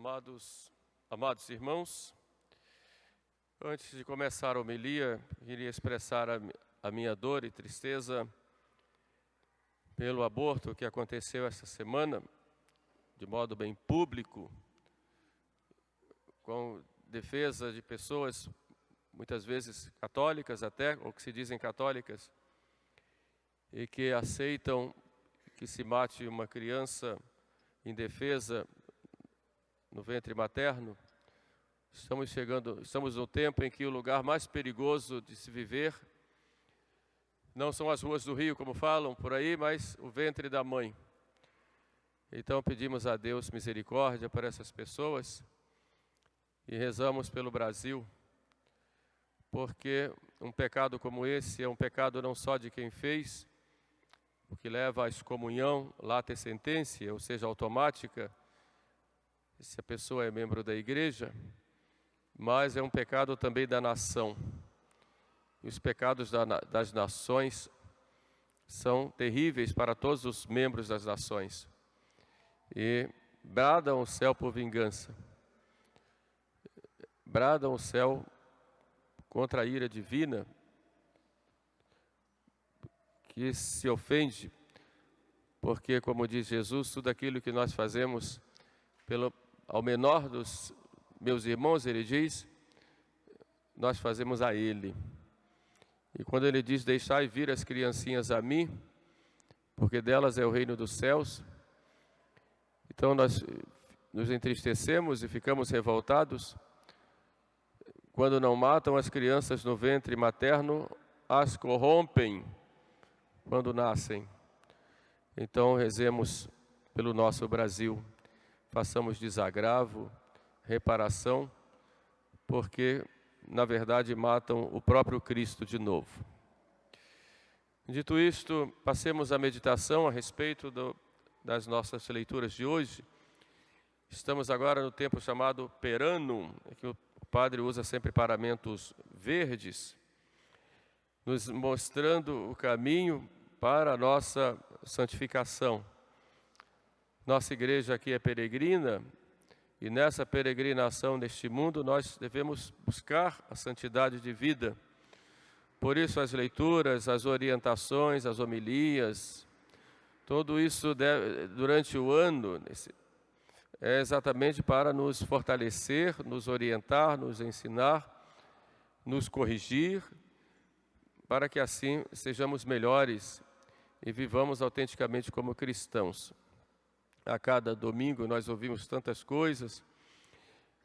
Amados irmãos, antes de começar a homilia, queria expressar a minha dor e tristeza pelo aborto que aconteceu esta semana, de modo bem público, com defesa de pessoas, muitas vezes católicas até, ou que se dizem católicas, e que aceitam que se mate uma criança indefesa no ventre materno. Estamos no tempo em que o lugar mais perigoso de se viver não são as ruas do Rio, como falam por aí, mas o ventre da mãe. Então pedimos a Deus misericórdia para essas pessoas e rezamos pelo Brasil, porque um pecado como esse é um pecado não só de quem fez, o que leva à excomunhão, lata sentença, ou seja, automática, se a pessoa é membro da igreja, mas é um pecado também da nação. E os pecados das nações são terríveis para todos os membros das nações. E bradam o céu por vingança. Bradam o céu contra a ira divina, que se ofende, porque, como diz Jesus, tudo aquilo que nós fazemos ao menor dos meus irmãos, ele diz, nós fazemos a ele. E quando ele diz, deixai vir as criancinhas a mim, porque delas é o reino dos céus, então nós nos entristecemos e ficamos revoltados quando não matam as crianças no ventre materno, as corrompem quando nascem. Então rezemos pelo nosso Brasil, façamos desagravo, reparação, porque na verdade matam o próprio Cristo de novo. Dito isto, passemos à meditação a respeito das nossas leituras de hoje. Estamos agora no tempo chamado Peranum, que o padre usa sempre paramentos verdes, nos mostrando o caminho para a nossa santificação. Nossa igreja aqui é peregrina, e nessa peregrinação neste mundo nós devemos buscar a santidade de vida. Por isso as leituras, as orientações, as homilias, tudo isso durante o ano é exatamente para nos fortalecer, nos orientar, nos ensinar, nos corrigir, para que assim sejamos melhores e vivamos autenticamente como cristãos. A cada domingo nós ouvimos tantas coisas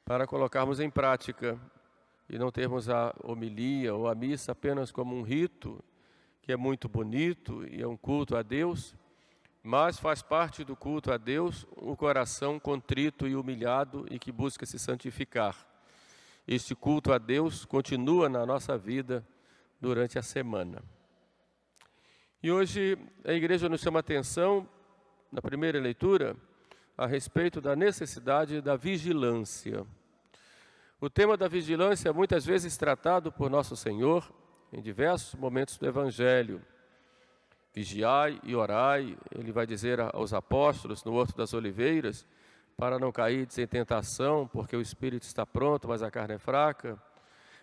para colocarmos em prática e não termos a homilia ou a missa apenas como um rito, que é muito bonito e é um culto a Deus, mas faz parte do culto a Deus um coração contrito e humilhado e que busca se santificar. Este culto a Deus continua na nossa vida durante a semana. E hoje a igreja nos chama a atenção, na primeira leitura, a respeito da necessidade da vigilância. O tema da vigilância é muitas vezes tratado por nosso Senhor em diversos momentos do Evangelho. Vigiai e orai, ele vai dizer aos apóstolos no Horto das Oliveiras, para não cair em tentação, porque o espírito está pronto, mas a carne é fraca.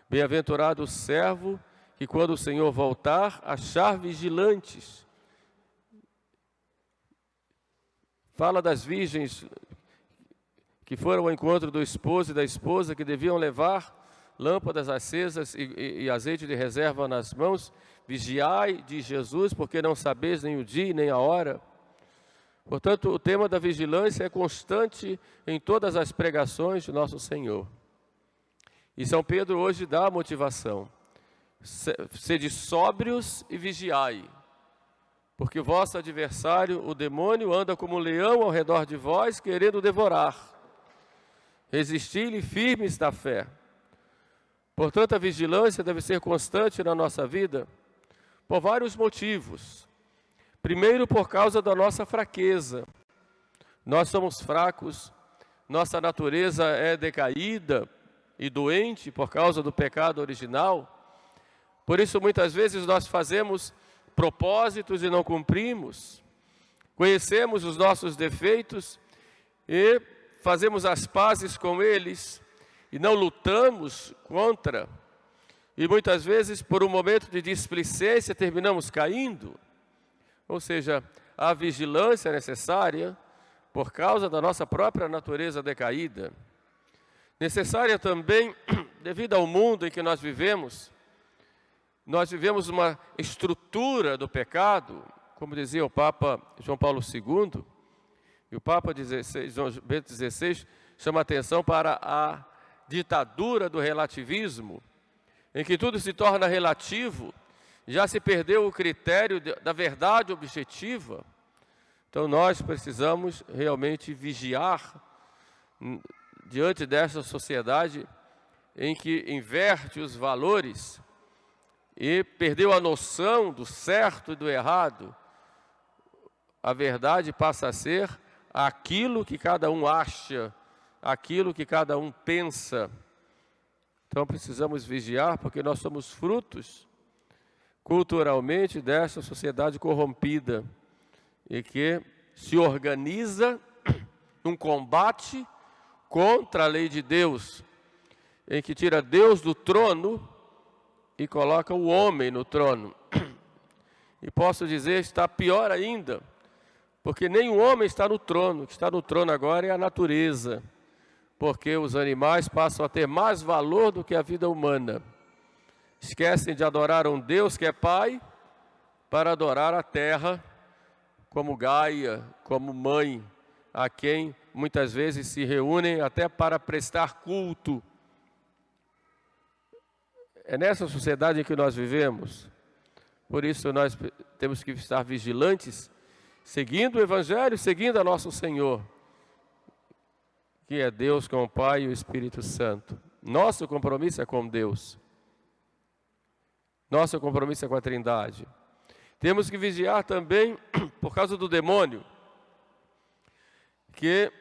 Bem-aventurado o servo que, quando o Senhor voltar, achar vigilantes. Fala das virgens que foram ao encontro do esposo e da esposa, que deviam levar lâmpadas acesas e azeite de reserva nas mãos. Vigiai, diz Jesus, porque não sabeis nem o dia nem a hora. Portanto, o tema da vigilância é constante em todas as pregações de nosso Senhor. E São Pedro hoje dá a motivação. Sede sóbrios e vigiai, porque o vosso adversário, o demônio, anda como um leão ao redor de vós, querendo devorar. Resisti-lhe firmes na fé. Portanto, a vigilância deve ser constante na nossa vida, por vários motivos. Primeiro, por causa da nossa fraqueza. Nós somos fracos, nossa natureza é decaída e doente por causa do pecado original. Por isso, muitas vezes, nós fazemos propósitos e não cumprimos. Conhecemos os nossos defeitos e fazemos as pazes com eles e não lutamos contra, e muitas vezes, por um momento de displicência, terminamos caindo. Ou seja, a vigilância necessária por causa da nossa própria natureza decaída. Necessária também devido ao mundo em que nós vivemos. Nós vivemos uma estrutura do pecado, como dizia o Papa João Paulo II, e o Papa João Bento XVI chama atenção para a ditadura do relativismo, em que tudo se torna relativo, já se perdeu o critério da verdade objetiva. Então nós precisamos realmente vigiar diante dessa sociedade em que inverte os valores e perdeu a noção do certo e do errado. A verdade passa a ser aquilo que cada um acha, aquilo que cada um pensa. Então precisamos vigiar, porque nós somos frutos culturalmente dessa sociedade corrompida e que se organiza num combate contra a lei de Deus, em que tira Deus do trono e coloca o homem no trono. E posso dizer, está pior ainda, porque nem o homem está no trono, o que está no trono agora é a natureza, porque os animais passam a ter mais valor do que a vida humana. Esquecem de adorar um Deus que é Pai, para adorar a terra como Gaia, como mãe, a quem muitas vezes se reúnem até para prestar culto. É nessa sociedade em que nós vivemos. Por isso nós temos que estar vigilantes, seguindo o Evangelho, seguindo a nosso Senhor, que é Deus com o Pai e o Espírito Santo. Nosso compromisso é com Deus. Nosso compromisso é com a Trindade. Temos que vigiar também por causa do demônio, que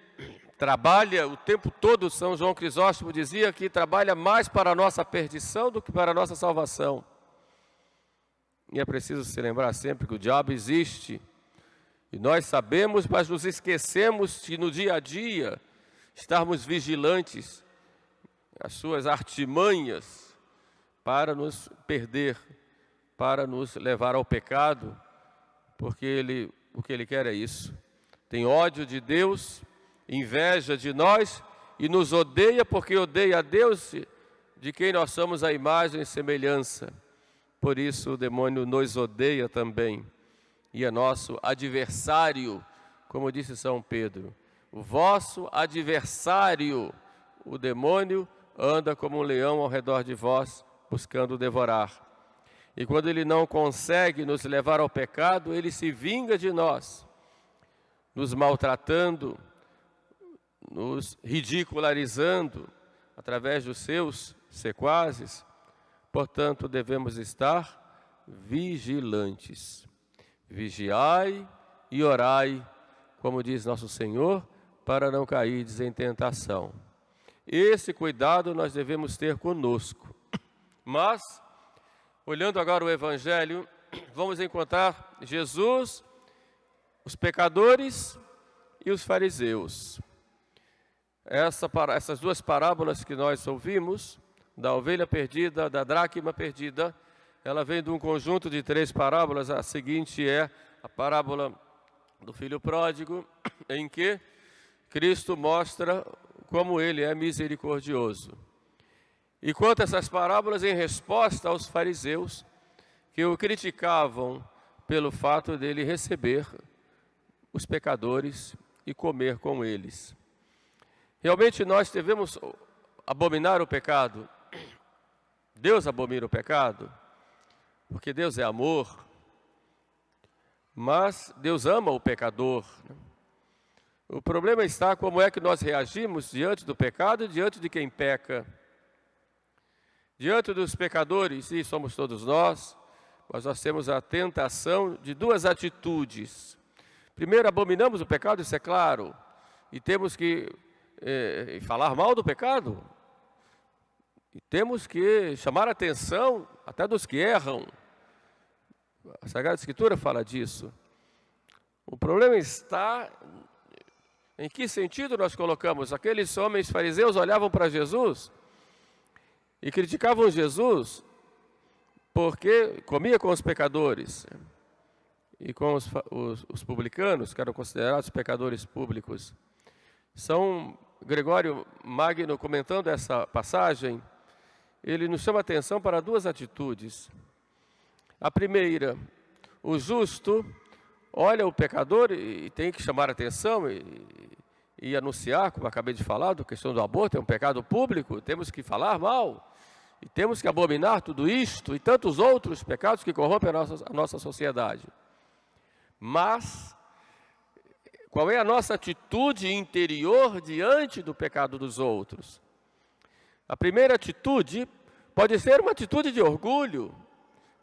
trabalha o tempo todo. São João Crisóstomo dizia que trabalha mais para a nossa perdição do que para a nossa salvação. E é preciso se lembrar sempre que o diabo existe. E nós sabemos, mas nos esquecemos de no dia a dia estarmos vigilantes às suas artimanhas para nos perder, para nos levar ao pecado, porque o que ele quer é isso. Tem ódio de Deus, inveja de nós e nos odeia porque odeia a Deus, de quem nós somos a imagem e semelhança. Por isso o demônio nos odeia também e é nosso adversário, como disse São Pedro. O vosso adversário, o demônio, anda como um leão ao redor de vós, buscando devorar. E quando ele não consegue nos levar ao pecado, ele se vinga de nós, nos maltratando, nos ridicularizando através dos seus sequazes. Portanto, devemos estar vigilantes. Vigiai e orai, como diz nosso Senhor, para não cairdes em tentação. Esse cuidado nós devemos ter conosco. Mas, olhando agora o Evangelho, vamos encontrar Jesus, os pecadores e os fariseus. Essas duas parábolas que nós ouvimos, da ovelha perdida, da dracma perdida, ela vem de um conjunto de 3 parábolas. A seguinte é a parábola do filho pródigo, em que Cristo mostra como ele é misericordioso. E conta essas parábolas em resposta aos fariseus, que o criticavam pelo fato dele receber os pecadores e comer com eles. Realmente nós devemos abominar o pecado. Deus abomina o pecado, porque Deus é amor, mas Deus ama o pecador. O problema está como é que nós reagimos diante do pecado e diante de quem peca. Diante dos pecadores, e somos todos nós, mas nós temos a tentação de 2 atitudes. Primeiro, abominamos o pecado, isso é claro, e temos que falar mal do pecado, e temos que chamar a atenção até dos que erram. A Sagrada Escritura fala disso. O problema está Em que sentido nós colocamos? Aqueles homens fariseus olhavam para Jesus e criticavam Jesus porque comia com os pecadores e com os publicanos, que eram considerados pecadores públicos. São Gregório Magno, comentando essa passagem, ele nos chama a atenção para duas atitudes. A primeira, o justo olha o pecador e tem que chamar a atenção e anunciar, como acabei de falar, da questão do aborto, é um pecado público, temos que falar mal, e temos que abominar tudo isto e tantos outros pecados que corrompem a nossa sociedade. Mas, qual é a nossa atitude interior diante do pecado dos outros? A primeira atitude pode ser uma atitude de orgulho,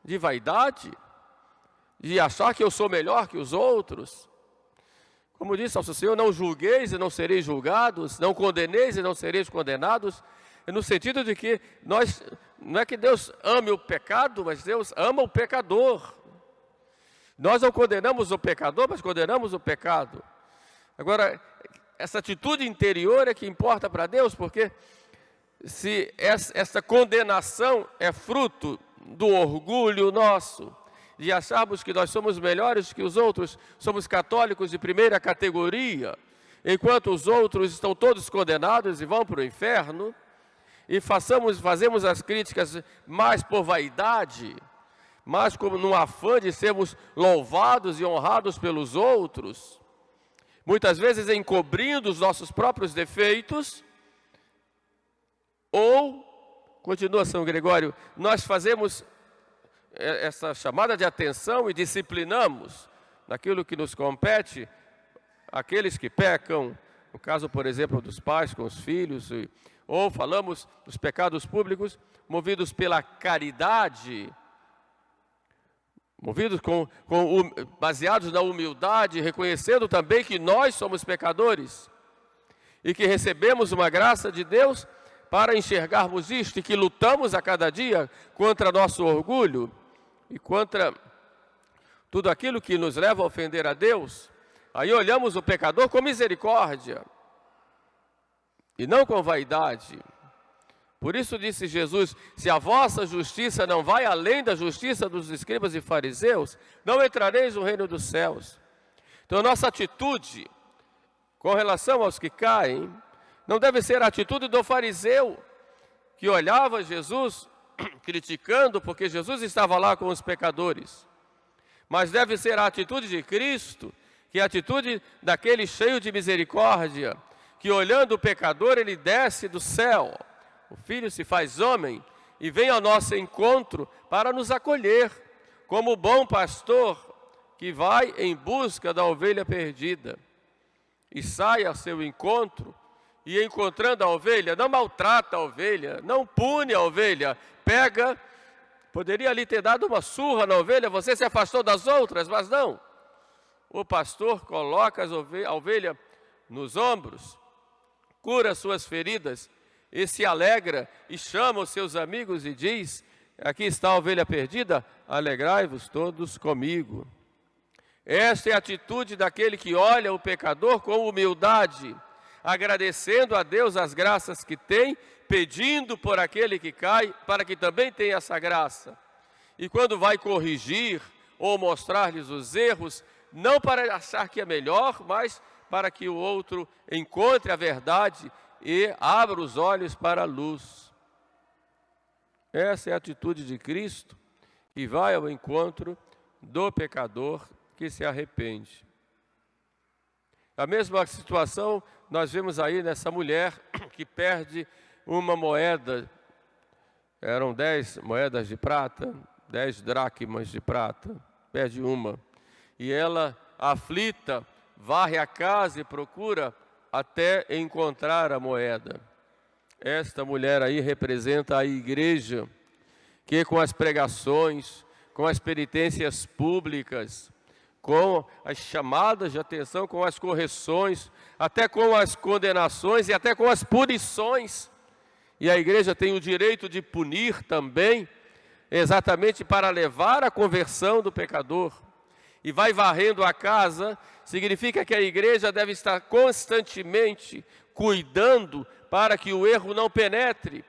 de vaidade, de achar que eu sou melhor que os outros. Como disse nosso Senhor, não julgueis e não sereis julgados, não condeneis e não sereis condenados, no sentido de que não é que Deus ame o pecado, mas Deus ama o pecador. Nós não condenamos o pecador, mas condenamos o pecado. Agora, essa atitude interior é que importa para Deus, porque se essa condenação é fruto do orgulho nosso, de acharmos que nós somos melhores que os outros, somos católicos de primeira categoria, enquanto os outros estão todos condenados e vão para o inferno, e fazemos as críticas mais por vaidade, mas como num afã de sermos louvados e honrados pelos outros, muitas vezes encobrindo os nossos próprios defeitos, ou, continua São Gregório, nós fazemos essa chamada de atenção e disciplinamos naquilo que nos compete aqueles que pecam, no caso, por exemplo, dos pais com os filhos, ou falamos dos pecados públicos, movidos pela caridade, movidos baseados na humildade, reconhecendo também que nós somos pecadores e que recebemos uma graça de Deus para enxergarmos isto e que lutamos a cada dia contra nosso orgulho e contra tudo aquilo que nos leva a ofender a Deus. Aí olhamos o pecador com misericórdia e não com vaidade. Por isso disse Jesus, se a vossa justiça não vai além da justiça dos escribas e fariseus, não entrareis no reino dos céus. Então a nossa atitude com relação aos que caem, não deve ser a atitude do fariseu, que olhava Jesus criticando porque Jesus estava lá com os pecadores. Mas deve ser a atitude de Cristo, que é a atitude daquele cheio de misericórdia, que olhando o pecador, ele desce do céu. O Filho se faz homem e vem ao nosso encontro para nos acolher, como o bom pastor que vai em busca da ovelha perdida. E sai ao seu encontro, e encontrando a ovelha, não maltrata a ovelha, não pune a ovelha, pega, poderia ali ter dado uma surra na ovelha, você se afastou das outras, mas não. O pastor coloca a ovelha nos ombros, cura suas feridas, e se alegra, e chama os seus amigos e diz, aqui está a ovelha perdida, alegrai-vos todos comigo. Esta é a atitude daquele que olha o pecador com humildade, agradecendo a Deus as graças que tem, pedindo por aquele que cai, para que também tenha essa graça. E quando vai corrigir ou mostrar-lhes os erros, não para achar que é melhor, mas para que o outro encontre a verdade e abra os olhos para a luz. Essa é a atitude de Cristo, que vai ao encontro do pecador que se arrepende. A mesma situação nós vemos aí nessa mulher que perde uma moeda, eram 10 moedas de prata, 10 dracmas de prata, perde uma. E ela, aflita, varre a casa e procura até encontrar a moeda. Esta mulher aí representa a igreja, que com as pregações, com as penitências públicas, com as chamadas de atenção, com as correções, até com as condenações e até com as punições. E a igreja tem o direito de punir também, exatamente para levar a conversão do pecador. e vai varrendo a casa, significa que a igreja deve estar constantemente cuidando para que o erro não penetre,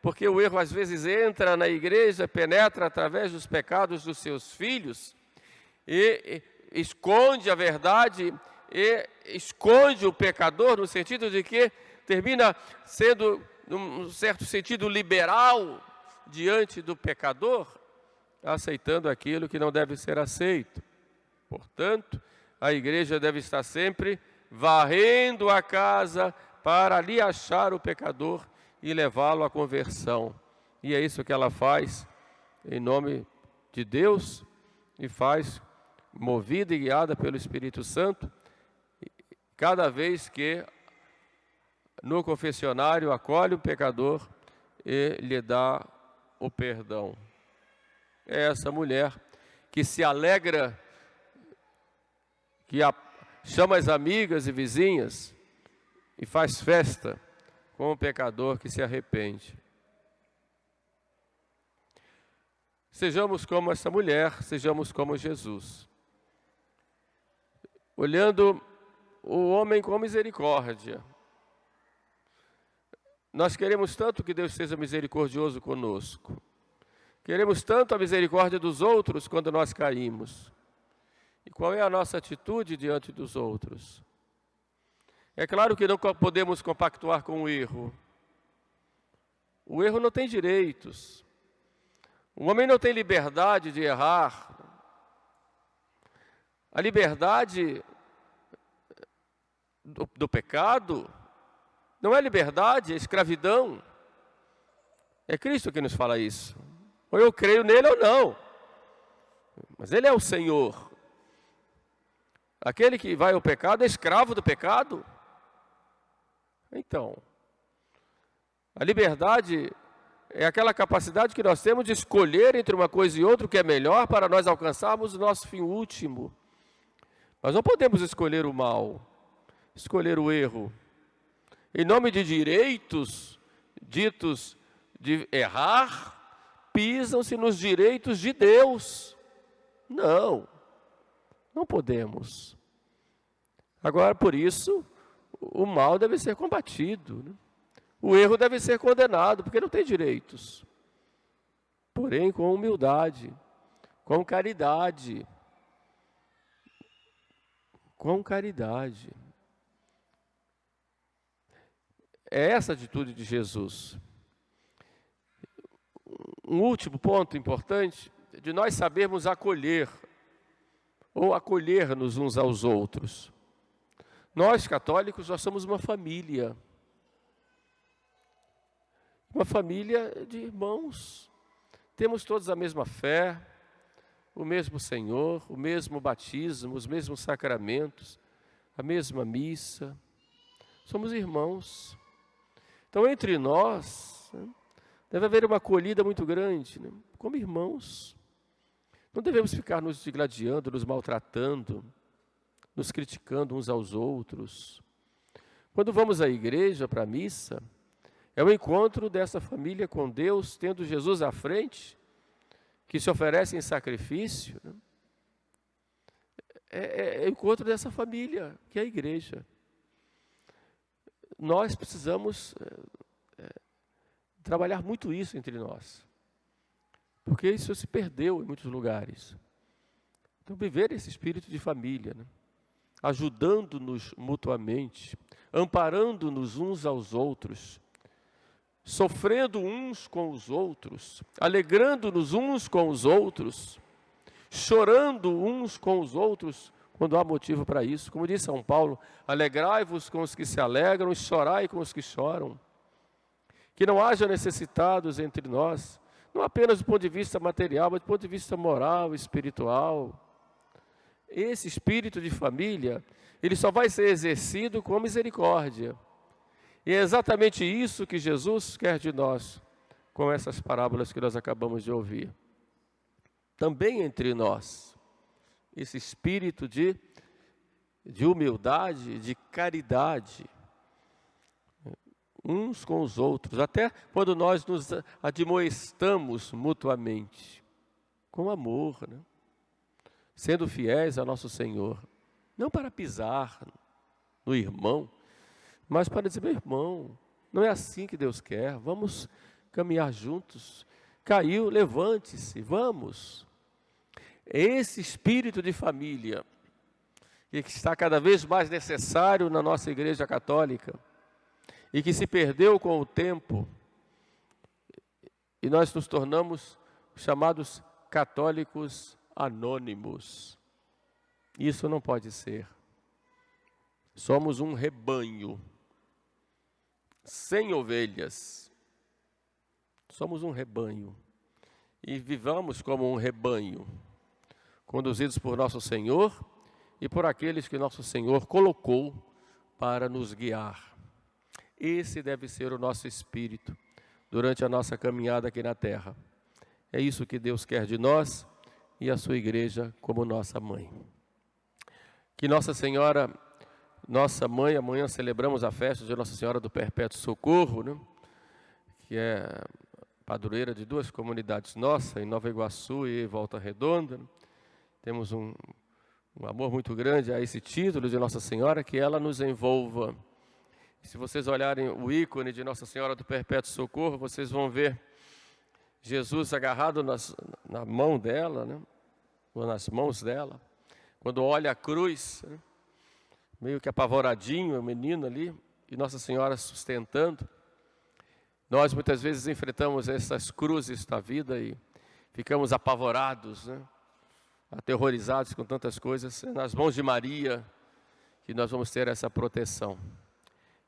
porque o erro às vezes entra na igreja, penetra através dos pecados dos seus filhos e esconde a verdade e esconde o pecador, no sentido de que termina sendo, num certo sentido, liberal diante do pecador, aceitando aquilo que não deve ser aceito. Portanto, a igreja deve estar sempre varrendo a casa para ali achar o pecador e levá-lo à conversão. E é isso que ela faz em nome de Deus e faz movida e guiada pelo Espírito Santo, cada vez que no confessionário acolhe o pecador e lhe dá o perdão. É essa mulher que se alegra, que chama as amigas e vizinhas e faz festa com o pecador que se arrepende. Sejamos como essa mulher, sejamos como Jesus, olhando o homem com misericórdia. Nós queremos tanto que Deus seja misericordioso conosco. Queremos tanto a misericórdia dos outros quando nós caímos. E qual é a nossa atitude diante dos outros? É claro que não podemos compactuar com o erro. O erro não tem direitos. O homem não tem liberdade de errar. A liberdade do pecado não é liberdade, é escravidão. É Cristo que nos fala isso. Ou eu creio nele ou não. Mas ele é o Senhor. Aquele que vai ao pecado é escravo do pecado. Então, a liberdade é aquela capacidade que nós temos de escolher entre uma coisa e outra o que é melhor para nós alcançarmos o nosso fim último. Nós não podemos escolher o mal, escolher o erro. Em nome de direitos ditos de errar, pisam-se nos direitos de Deus. Não, não podemos. Agora, por isso, o mal deve ser combatido, né? O erro deve ser condenado, porque não tem direitos. Porém, com humildade, com caridade. Com caridade. É essa a atitude de Jesus. Um último ponto importante, de nós sabermos acolher, ou acolher-nos uns aos outros. Nós, católicos, nós somos uma família de irmãos. Temos todos a mesma fé, o mesmo Senhor, o mesmo batismo, os mesmos sacramentos, a mesma missa. Somos irmãos. Então, entre nós, deve haver uma acolhida muito grande, né? Como irmãos. Não devemos ficar nos digladiando, nos maltratando, nos criticando uns aos outros. Quando vamos à igreja, para a missa, é o encontro dessa família com Deus, tendo Jesus à frente, que se oferece em sacrifício, né? É o encontro dessa família, que é a igreja. Nós precisamos trabalhar muito isso entre nós, porque isso se perdeu em muitos lugares. Então, viver esse espírito de família, né? Ajudando-nos mutuamente, amparando-nos uns aos outros, sofrendo uns com os outros, alegrando-nos uns com os outros, chorando uns com os outros, quando há motivo para isso. Como diz São Paulo, alegrai-vos com os que se alegram e chorai com os que choram. Que não haja necessitados entre nós, não apenas do ponto de vista material, mas do ponto de vista moral, espiritual. Esse espírito de família, ele só vai ser exercido com misericórdia. E é exatamente isso que Jesus quer de nós, com essas parábolas que nós acabamos de ouvir. Também entre nós, esse espírito de humildade, de caridade, uns com os outros, até quando nós nos admoestamos mutuamente, com amor, né? sendo fiéis a nosso Senhor, não para pisar no irmão, mas para dizer: meu irmão, não é assim que Deus quer, vamos caminhar juntos. Caiu, levante-se, vamos. Esse espírito de família, que está cada vez mais necessário na nossa Igreja Católica, e que se perdeu com o tempo, e nós nos tornamos chamados católicos anônimos. Isso não pode ser. Somos um rebanho, sem ovelhas. Somos um rebanho, e vivamos como um rebanho, conduzidos por nosso Senhor e por aqueles que nosso Senhor colocou para nos guiar. Esse deve ser o nosso espírito durante a nossa caminhada aqui na terra. É isso que Deus quer de nós e a sua igreja como nossa mãe. Que Nossa Senhora, nossa mãe, amanhã celebramos a festa de Nossa Senhora do Perpétuo Socorro, né? Que é padroeira de 2 comunidades nossas, em Nova Iguaçu e Volta Redonda. Temos um amor muito grande a esse título de Nossa Senhora, que ela nos envolva. Se vocês olharem o ícone de Nossa Senhora do Perpétuo Socorro, vocês vão ver Jesus agarrado na mão dela, né? Ou nas mãos dela. Quando olha a cruz, né? Meio que apavoradinho, o menino ali, e Nossa Senhora sustentando. Nós muitas vezes enfrentamos essas cruzes da vida e ficamos apavorados, né? Aterrorizados com tantas coisas. É nas mãos de Maria que nós vamos ter essa proteção.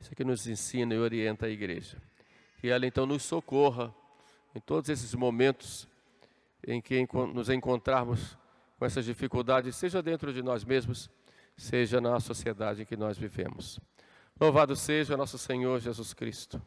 Isso aqui nos ensina e orienta a igreja. Que ela então nos socorra em todos esses momentos em que nos encontrarmos com essas dificuldades, seja dentro de nós mesmos, seja na sociedade em que nós vivemos. Louvado seja nosso Senhor Jesus Cristo.